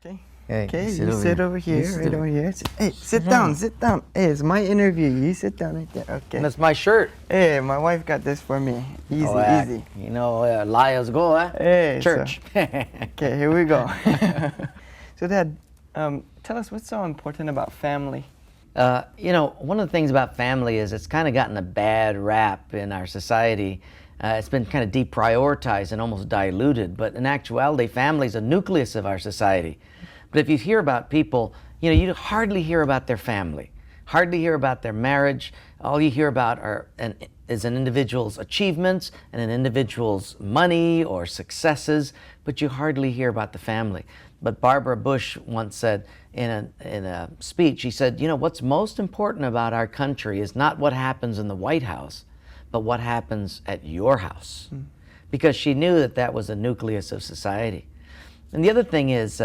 Okay. Hey, Okay, you you sit over You here, sit right over- over here. Hey, sit down, sit down. Hey, it's my interview. You sit down right there. Okay. And that's my shirt. Hey, my wife got this for me. Easy, Oh, easy. You know, liars go, huh? Hey, Church. Okay, here we go. So, Dad, tell us what's so important about family. One of the things about family is it's kind of gotten a bad rap in our society. It's been kind of deprioritized and almost diluted, but in actuality, family is a nucleus of our society. But if you hear about people, you hardly hear about their family, hardly hear about their marriage. All you hear about is an individual's achievements and an individual's money or successes, but you hardly hear about the family. But Barbara Bush once said in a speech, she said, what's most important about our country is not what happens in the White House, but what happens at your house. Because she knew that was the nucleus of society. And the other thing is,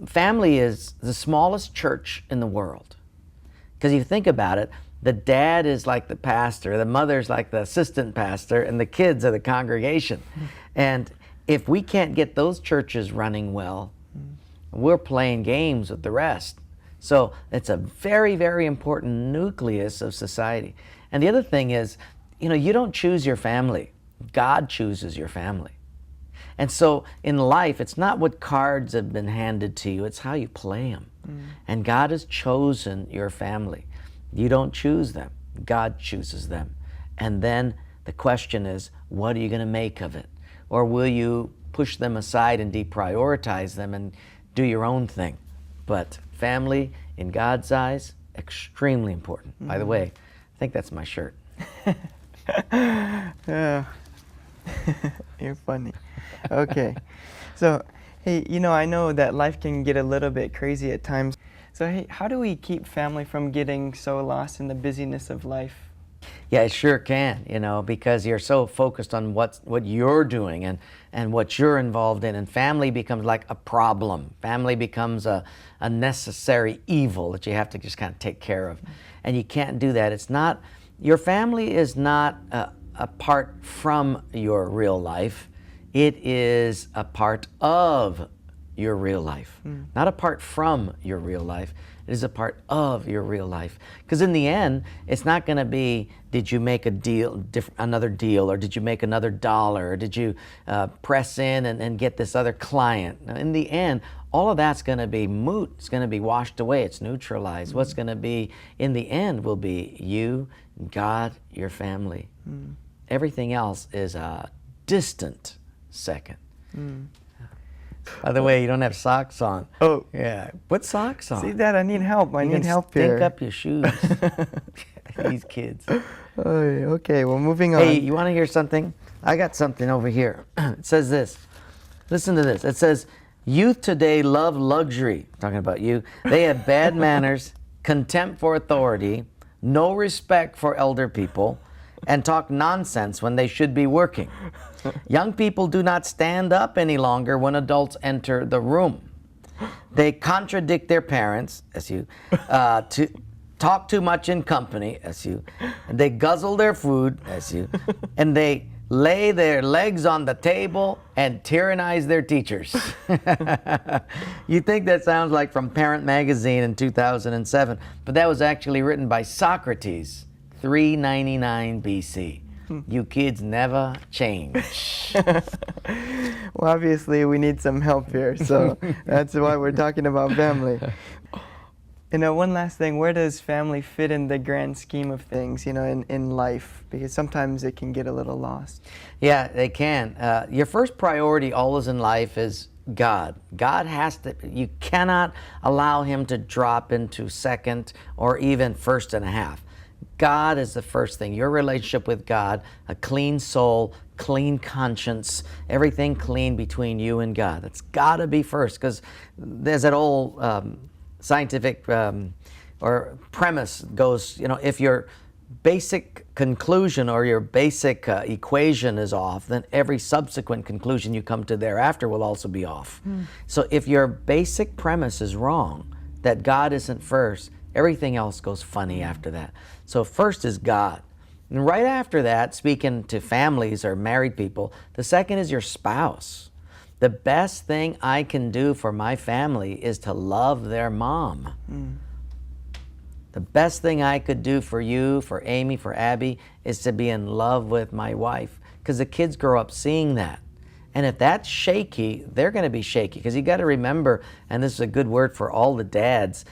family is the smallest church in the world. Because you think about it, the dad is like the pastor, the mother's like the assistant pastor, and the kids are the congregation. And if we can't get those churches running well, we're playing games with the rest. So it's a very, very important nucleus of society. And the other thing is, you don't choose your family. God chooses your family. And so in life, it's not what cards have been handed to you, it's how you play them. And God has chosen your family. You don't choose them. God chooses them. And then the question is, what are you going to make of it? Or will you push them aside and deprioritize them and do your own thing? But family, in God's eyes, extremely important. By the way, I think that's my shirt. Yeah. You're funny. Okay. So, hey, I know that life can get a little bit crazy at times. So, hey, how do we keep family from getting so lost in the busyness of life? Yeah, it sure can, because you're so focused on what you're doing and what you're involved in, and family becomes like a problem. Family becomes a necessary evil that you have to just kind of take care of. And you can't do that. Your family is not apart from your real life. It is a part of your real life, not apart from your real life. It is a part of your real life. Because in the end, it's not going to be, did you make a deal, another deal, or did you make another dollar, or did you press in and get this other client? Now, in the end, all of that's going to be moot. It's going to be washed away. It's neutralized. What's going to be in the end will be you, God, your family. Everything else is a distant second. By the way, you don't have socks on. Oh. Yeah. Put socks on. See, Dad, I need help. I need help here. here. Stink up your shoes. These kids. Okay, well, moving on. Hey, you want to hear something? I got something over here. It says this. Listen to this. It says, youth today love luxury. Talking about you. They have bad manners, contempt for authority, no respect for elder people, and talk nonsense when they should be working. Young people do not stand up any longer when adults enter the room. They contradict their parents, SU, to talk too much in company, SU, and they guzzle their food, SU, and they lay their legs on the table and tyrannize their teachers. You think that sounds like from Parent Magazine in 2007, but that was actually written by Socrates, 399 BC. You kids never change. Well, obviously, we need some help here, so that's why we're talking about family. One last thing, where does family fit in the grand scheme of things, in life? Because sometimes it can get a little lost. Yeah, they can. Your first priority always in life is God. God you cannot allow Him to drop into second or even first and a half. God is the first thing. Your relationship with God, a clean soul, clean conscience, everything clean between you and God. That's got to be first, because there's that old scientific or premise goes, if your basic conclusion or your basic equation is off, then every subsequent conclusion you come to thereafter will also be off. So if your basic premise is wrong, that God isn't first, everything else goes funny after that. So first is God. And right after that, speaking to families or married people, the second is your spouse. The best thing I can do for my family is to love their mom. The best thing I could do for you, for Amy, for Abby, is to be in love with my wife. Because the kids grow up seeing that. And if that's shaky, they're going to be shaky. Because you got to remember, and this is a good word for all the dads,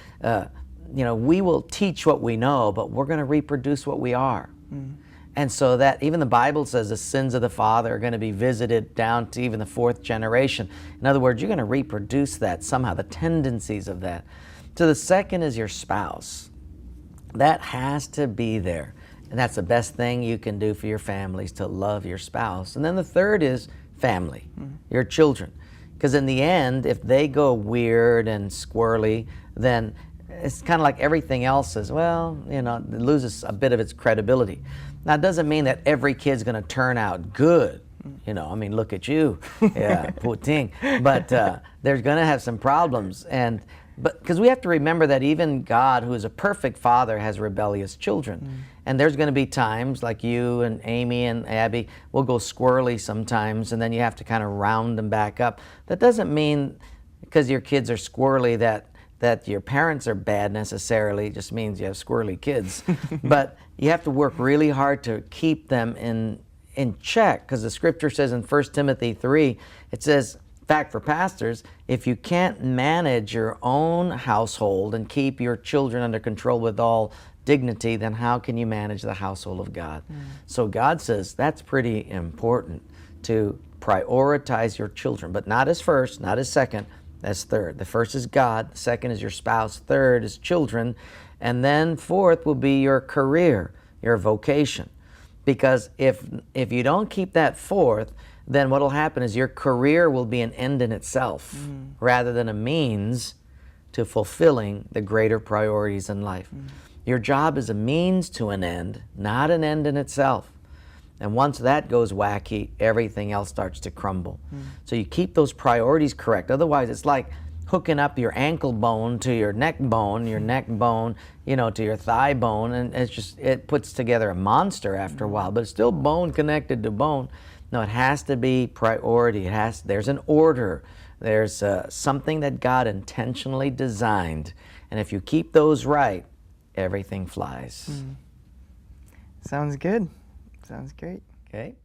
we will teach what we know, but we're going to reproduce what we are. And so that even the Bible says the sins of the father are going to be visited down to even the fourth generation. In other words, you're going to reproduce that somehow, the tendencies of that. So the second is your spouse. That has to be there. And that's the best thing you can do for your families, to love your spouse. And then the third is family, your children. Because in the end, if they go weird and squirrely, then it's kind of like everything else is, it loses a bit of its credibility. Now, it doesn't mean that every kid's going to turn out good. Look at you. Yeah, poor thing. But they're going to have some problems. But because we have to remember that even God, who is a perfect father, has rebellious children. And there's going to be times like you and Amy and Abby will go squirrely sometimes, and then you have to kind of round them back up. That doesn't mean because your kids are squirrely that your parents are bad necessarily. It just means you have squirrely kids. But you have to work really hard to keep them in check, because the scripture says in 1 Timothy 3, it says, in fact, for pastors, if you can't manage your own household and keep your children under control with all dignity, then how can you manage the household of God? So God says that's pretty important, to prioritize your children, but not as first, not as second, as third. The first is God, the second is your spouse, third is children, and then fourth will be your career, your vocation. Because if you don't keep that fourth, then what will happen is your career will be an end in itself rather than a means to fulfilling the greater priorities in life. Your job is a means to an end, not an end in itself. And once that goes wacky, everything else starts to crumble. So you keep those priorities correct. Otherwise, it's like hooking up your ankle bone to your neck bone to your thigh bone, and it puts together a monster after a while, but it's still bone connected to bone. No, it has to be priority. There's an order. There's something that God intentionally designed. And if you keep those right, everything flies. Sounds good. Sounds great. Okay.